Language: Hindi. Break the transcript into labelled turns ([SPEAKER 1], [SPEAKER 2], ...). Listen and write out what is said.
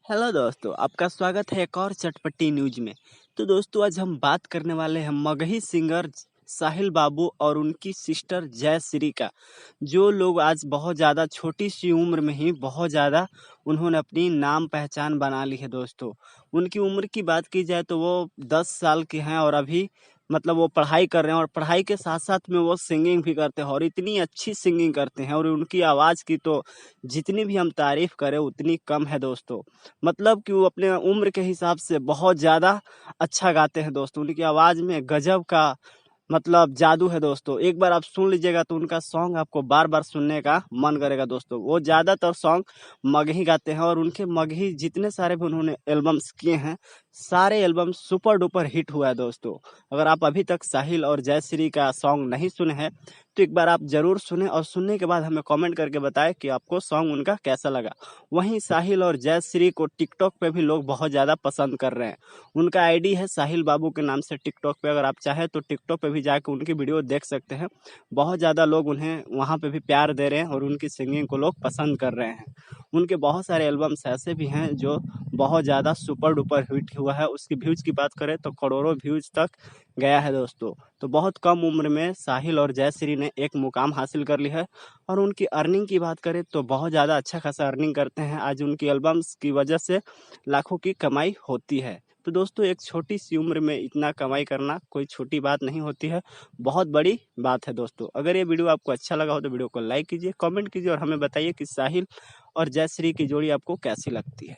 [SPEAKER 1] हेलो दोस्तों, आपका स्वागत है एक और चटपटी न्यूज में। तो दोस्तों आज हम बात करने वाले हैं मगही सिंगर साहिल बाबू और उनकी सिस्टर जयश्री का। जो लोग आज बहुत ज़्यादा छोटी सी उम्र में ही बहुत ज़्यादा उन्होंने अपनी नाम पहचान बना ली है दोस्तों। उनकी उम्र की बात की जाए तो वो 10 साल के हैं और अभी मतलब वो पढ़ाई कर रहे हैं और पढ़ाई के साथ साथ में वो सिंगिंग भी करते हैं और इतनी अच्छी सिंगिंग करते हैं और उनकी आवाज़ की तो जितनी भी हम तारीफ करें उतनी कम है दोस्तों। मतलब कि वो अपने उम्र के हिसाब से बहुत ज़्यादा अच्छा गाते हैं दोस्तों। उनकी आवाज़ में गजब का मतलब जादू है दोस्तों। एक बार आप सुन लीजिएगा तो उनका सॉन्ग आपको बार-बार सुनने का मन करेगा दोस्तों। वो ज़्यादातर सॉन्ग मगही गाते हैं और उनके मगही जितने सारे भी उन्होंने एल्बम्स किए हैं, सारे एल्बम सुपर डुपर हिट हुआ है दोस्तों। अगर आप अभी तक साहिल और जयश्री का सॉन्ग नहीं सुने हैं, तो एक बार आप ज़रूर सुनें और सुनने के बाद हमें कमेंट करके बताएँ कि आपको सॉन्ग उनका कैसा लगा। वहीं साहिल और जयश्री को टिकटॉक पे भी लोग बहुत ज़्यादा पसंद कर रहे हैं। उनका आईडी है साहिल बाबू के नाम से टिकटॉक पे, अगर आप चाहें तो टिकटॉक पे भी जाके उनकी वीडियो देख सकते हैं। बहुत ज़्यादा लोग उन्हें वहाँ पे भी प्यार दे रहे हैं और उनकी सिंगिंग को लोग पसंद कर रहे हैं। उनके बहुत सारे एल्बम्स ऐसे भी हैं जो बहुत ज़्यादा सुपर डुपर हिट हुआ है। उसकी व्यूज़ की बात करें तो करोड़ों व्यूज़ तक गया है दोस्तों। तो बहुत कम उम्र में साहिल और जयश्री ने एक मुकाम हासिल कर ली है और उनकी अर्निंग की बात करें तो बहुत ज़्यादा अच्छा खासा अर्निंग करते हैं। आज उनकी एल्बम्स की वजह से लाखों की कमाई होती है। तो दोस्तों एक छोटी सी उम्र में इतना कमाई करना कोई छोटी बात नहीं होती है, बहुत बड़ी बात है दोस्तों। अगर ये वीडियो आपको अच्छा लगा हो तो वीडियो को लाइक कीजिए, कमेंट कीजिए और हमें बताइए कि साहिल और जयश्री की जोड़ी आपको कैसी लगती है।